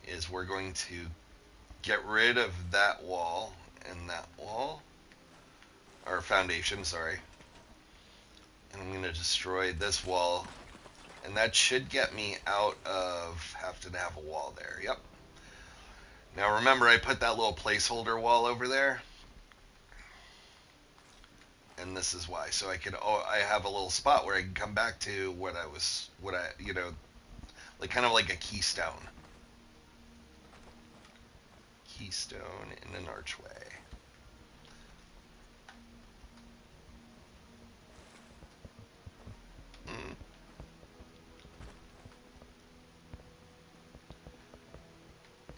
is we're going to get rid of that wall and that wall, or foundation, sorry. And I'm going to destroy this wall, and that should get me out of having to have a wall there. Yep. Now remember, I put that little placeholder wall over there, and this is why. So I have a little spot where I can come back to like kind of like a keystone in an archway.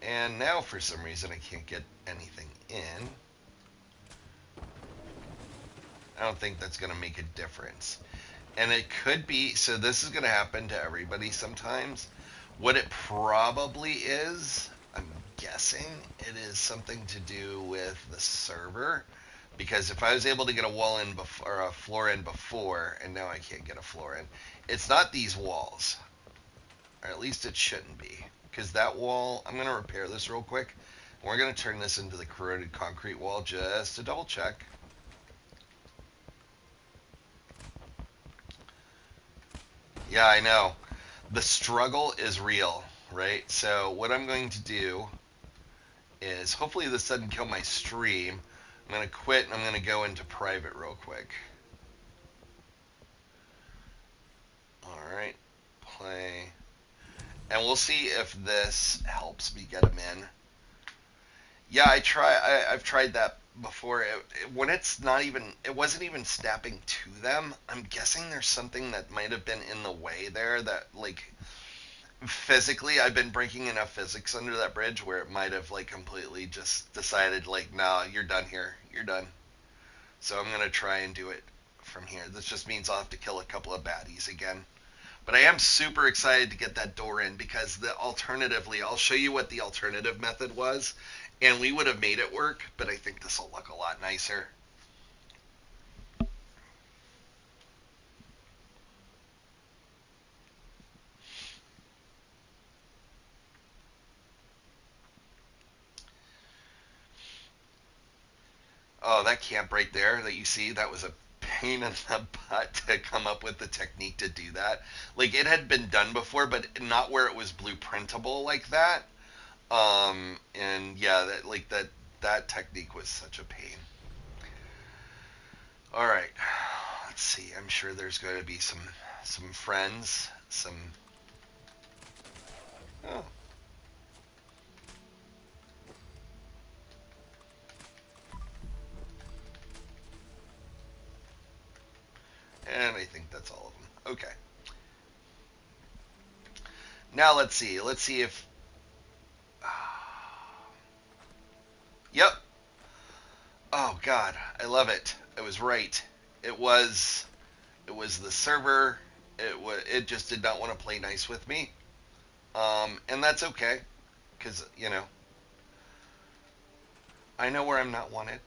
And now for some reason I can't get anything in. I don't think that's going to make a difference. And it could be, so this is going to happen to everybody sometimes. What it probably is, I'm guessing, it is something to do with the server. Because if I was able to get a wall in before, or a floor in before, and now I can't get a floor in, it's not these walls. Or at least it shouldn't be. Because that wall, I'm going to repair this real quick. We're going to turn this into the corroded concrete wall just to double check. Yeah, I know. The struggle is real, right? So what I'm going to do is, hopefully this doesn't kill my stream. I'm going to quit and I'm going to go into private real quick. Alright, play. And we'll see if this helps me get them in. Yeah, I've tried that before. When it's not even, it wasn't even snapping to them. I'm guessing there's something that might have been in the way there that, like, physically, I've been breaking enough physics under that bridge where it might have, like, completely just decided, like, nah, you're done here. You're done. So I'm going to try and do it from here. This just means I'll have to kill a couple of baddies again. But I am super excited to get that door in because alternatively, I'll show you what the alternative method was, and we would have made it work, but I think this will look a lot nicer. Oh, that camp right there that you see, that was a pain in the butt to come up with the technique to do that. Like, it had been done before, but not where it was blueprintable like that. And yeah, that technique was such a pain. All right, let's see. I'm sure there's going to be some friends, some. Oh, and I think that's all of them. Okay. Now let's see. Let's see if. Yep. Oh God, I love it. I was right. It was. It was the server. It just did not want to play nice with me. And that's okay, because I know where I'm not wanted.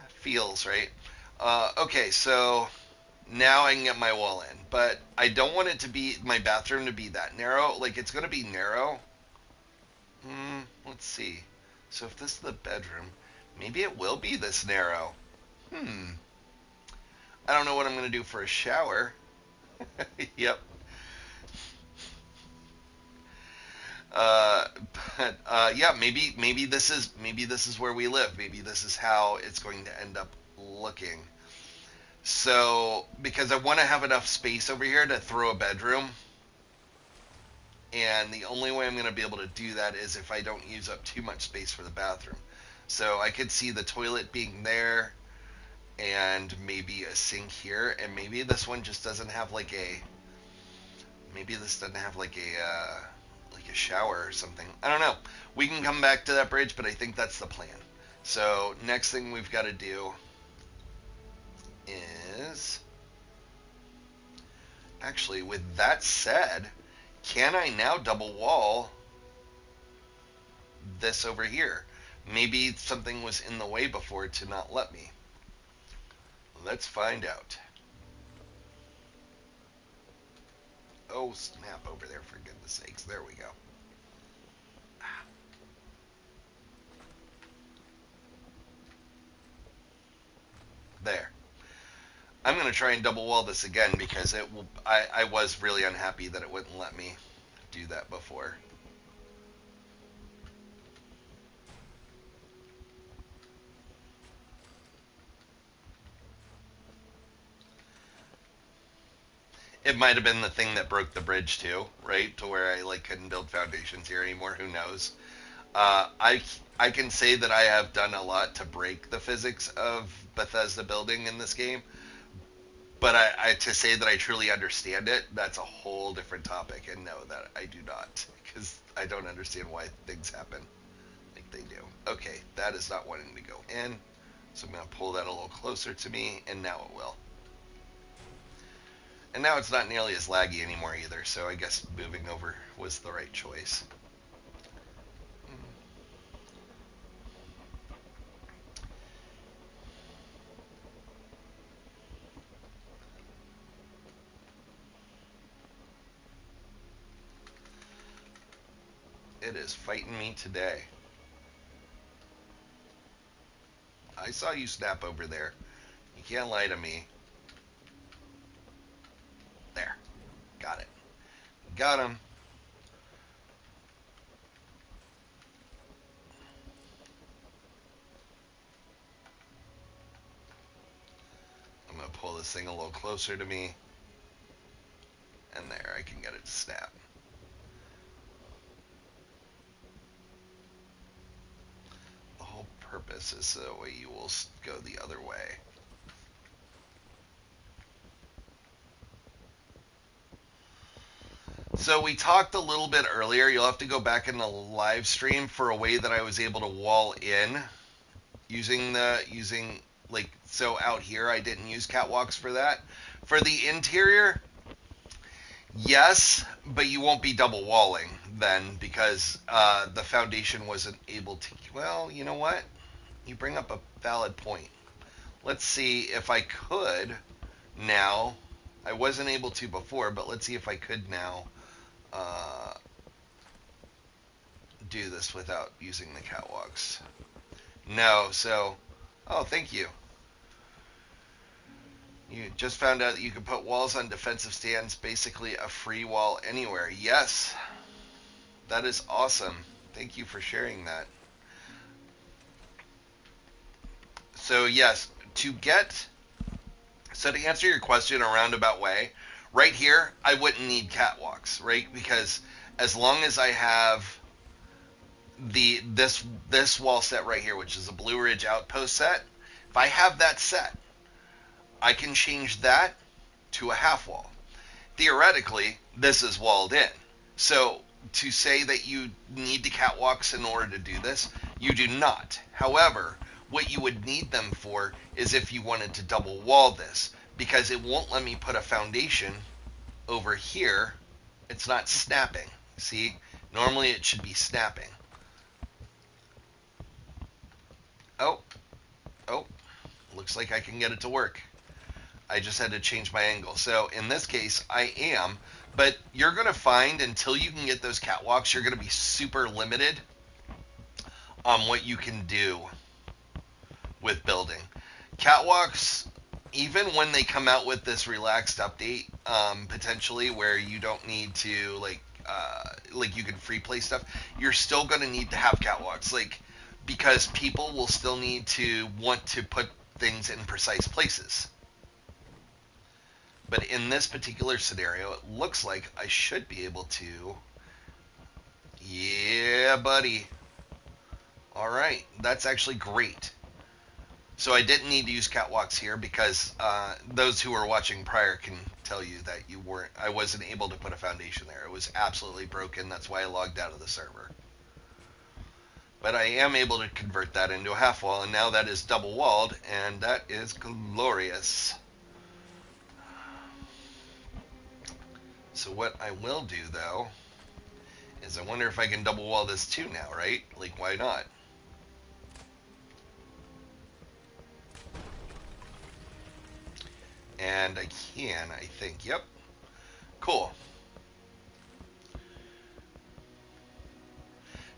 Feels right. Okay, so now I can get my wall in, but I don't want it to be my bathroom to be that narrow. Like, it's going to be narrow. Let's see. So if this is the bedroom, maybe it will be this narrow. I don't know what I'm going to do for a shower. Yep. Uh, but yeah, maybe this is where we live. Maybe this is how it's going to end up looking. So because I want to have enough space over here to throw a bedroom, and the only way I'm going to be able to do that is if I don't use up too much space for the bathroom. So I could see the toilet being there, and maybe a sink here, and maybe this one just doesn't have like a. Maybe this doesn't have like a shower or something. I don't know. We can come back to that bridge, but I think that's the plan. So next thing we've got to do is actually, with that said, can I now double wall this over here? Maybe something was in the way before to not let me. Let's find out. Oh, snap over there, for goodness sakes. There we go. There. I'm going to try and double wall this again because it will. I was really unhappy that it wouldn't let me do that before. It might have been the thing that broke the bridge too, right? To where I like couldn't build foundations here anymore. Who knows? I can say that I have done a lot to break the physics of Bethesda building in this game, but to say that I truly understand it, that's a whole different topic. And no, that I do not, because I don't understand why things happen like they do. Okay, that is not wanting to go in, so I'm going to pull that a little closer to me, and now it will. And now it's not nearly as laggy anymore either, so I guess moving over was the right choice. It is fighting me today. I saw you snap over there. You can't lie to me. There. Got it. Got him. I'm going to pull this thing a little closer to me. And there, I can get it to snap. The whole purpose is so that way you will go the other way. So we talked a little bit earlier. You'll have to go back in the live stream for a way that I was able to wall in using like So out here, I didn't use catwalks for that. For the interior, yes, but you won't be double walling then because the foundation wasn't able to. Well, you know what? You bring up a valid point. Let's see if I could now. I wasn't able to before, but let's see if I could now uh, do this without using the catwalks. No, so. Oh, thank you. You just found out that you can put walls on defensive stands, basically a free wall anywhere. Yes, that is awesome. Thank you for sharing that. So, yes, to get. So, to answer your question a roundabout way, right here, I wouldn't need catwalks, right? Because as long as I have this wall set right here, which is a Blue Ridge Outpost set, if I have that set, I can change that to a half wall. Theoretically, this is walled in. So to say that you need the catwalks in order to do this, you do not. However, what you would need them for is if you wanted to double wall this, because it won't let me put a foundation over here. It's not snapping. See, normally it should be snapping. Oh, oh, looks like I can get it to work. I just had to change my angle. So in this case, I am, but you're going to find until you can get those catwalks, you're going to be super limited on what you can do with building. Catwalks, even when they come out with this relaxed update, potentially where you don't need to like you can free play stuff, you're still going to need to have catwalks, like because people will still need to want to put things in precise places. But in this particular scenario, it looks like I should be able to. Yeah, buddy. All right, that's actually great. So I didn't need to use catwalks here because those who were watching prior can tell you that you weren't. I wasn't able to put a foundation there. It was absolutely broken. That's why I logged out of the server. But I am able to convert that into a half wall, and now that is double walled, and that is glorious. So what I will do though is I wonder if I can double wall this too now, right? Like, why not? And I can, I think. Yep. Cool.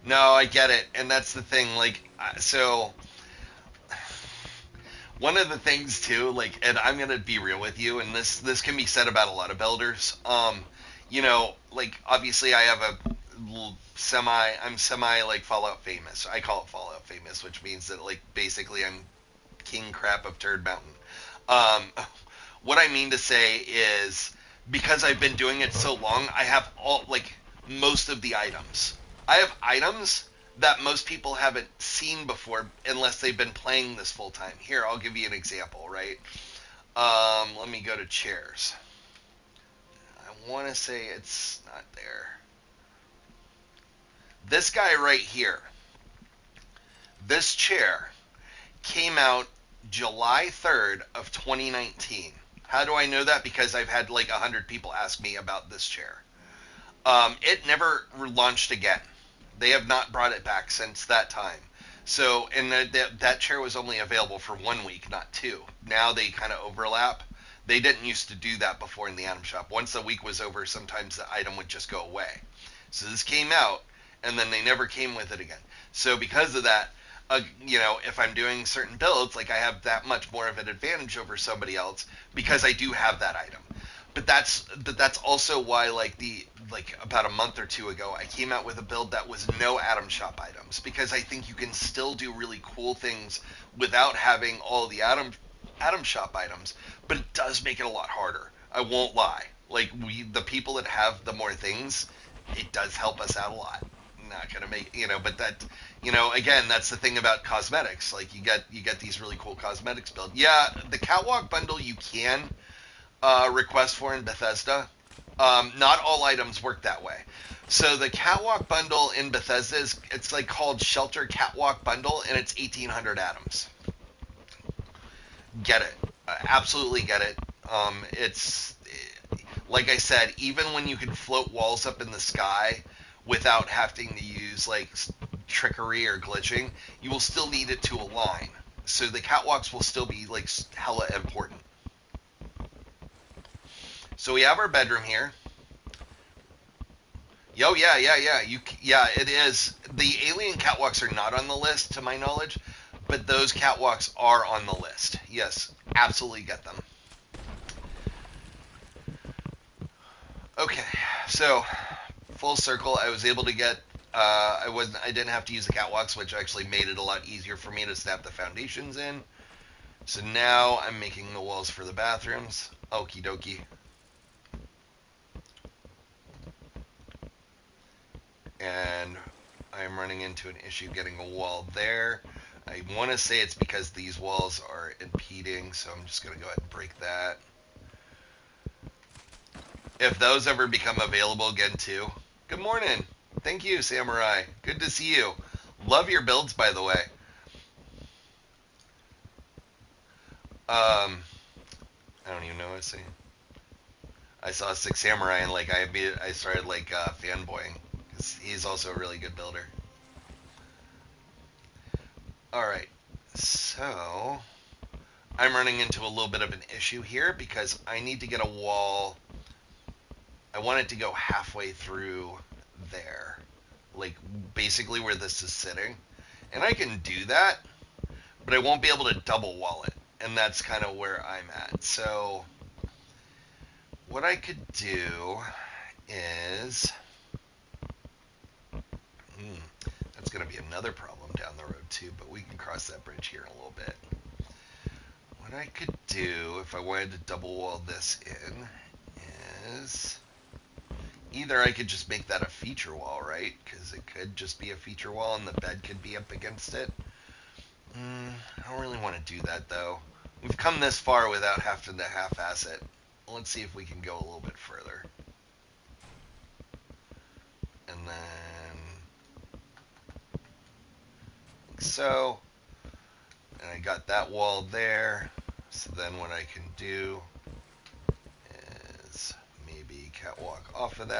No, I get it. And that's the thing. Like, so one of the things too, like, and I'm going to be real with you, and this can be said about a lot of builders. You know, like, obviously I have a I'm semi like Fallout famous. I call it Fallout famous, which means that like basically I'm king crap of Turd Mountain. What I mean to say is because I've been doing it so long, I have all like most of the items. I have items that most people haven't seen before unless they've been playing this full time. Here, I'll give you an example, right? Let me go to chairs. I want to say it's not there. This guy right here, this chair came out July 3rd of 2019. How do I know that? Because I've had like 100 people ask me about this chair. It never launched again. They have not brought it back since that time. So, and that chair was only available for 1 week, not two. Now they kind of overlap. They didn't used to do that before in the item shop. Once the week was over, sometimes the item would just go away. So this came out, and then they never came with it again. So because of that, you know, if I'm doing certain builds, like I have that much more of an advantage over somebody else because I do have that item. But that's also why like about a month or two ago I came out with a build that was no Atom Shop items because I think you can still do really cool things without having all the Atom Shop items, but it does make it a lot harder. I won't lie. Like the people that have the more things, it does help us out a lot. Not gonna make but that again, that's the thing about cosmetics. Like you get these really cool cosmetics build. Yeah, the catwalk bundle you can request for in Bethesda. Not all items work that way. So the catwalk bundle in Bethesda it's like called Shelter Catwalk Bundle, and it's 1,800 atoms. Get it. Absolutely get it. It's like I said, even when you can float walls up in the sky without having to use like trickery or glitching, you will still need it to align. So the catwalks will still be like hella important. So we have our bedroom here. Yo, yeah. Yeah, it is. The alien catwalks are not on the list, to my knowledge, but those catwalks are on the list. Yes, absolutely get them. Okay, so full circle, I was able to get. I didn't have to use the catwalks, which actually made it a lot easier for me to snap the foundations in. So now I'm making the walls for the bathrooms. Okie dokie. And I'm running into an issue getting a wall there. I want to say it's because these walls are impeding, so I'm just going to go ahead and break that. If those ever become available again, too. Good morning. Thank you, Samurai. Good to see you. Love your builds, by the way. I don't even know what I was saying. I saw Six Samurai and like I started like fanboying because he's also a really good builder. All right, so I'm running into a little bit of an issue here because I need to get a wall. I want it to go halfway through there, like basically where this is sitting, and I can do that, but I won't be able to double wall it, and that's kind of where I'm at. So what I could do is that's going to be another problem down the road too, but we can cross that bridge here in a little bit. What I could do if I wanted to double wall this in is either I could just make that a feature wall, right? Because it could just be a feature wall and the bed could be up against it. I don't really want to do that though. We've come this far without having to half-ass it. Let's see if we can go a little bit further. And then like so. And I got that wall there. So then what I can do is maybe catwalk off of that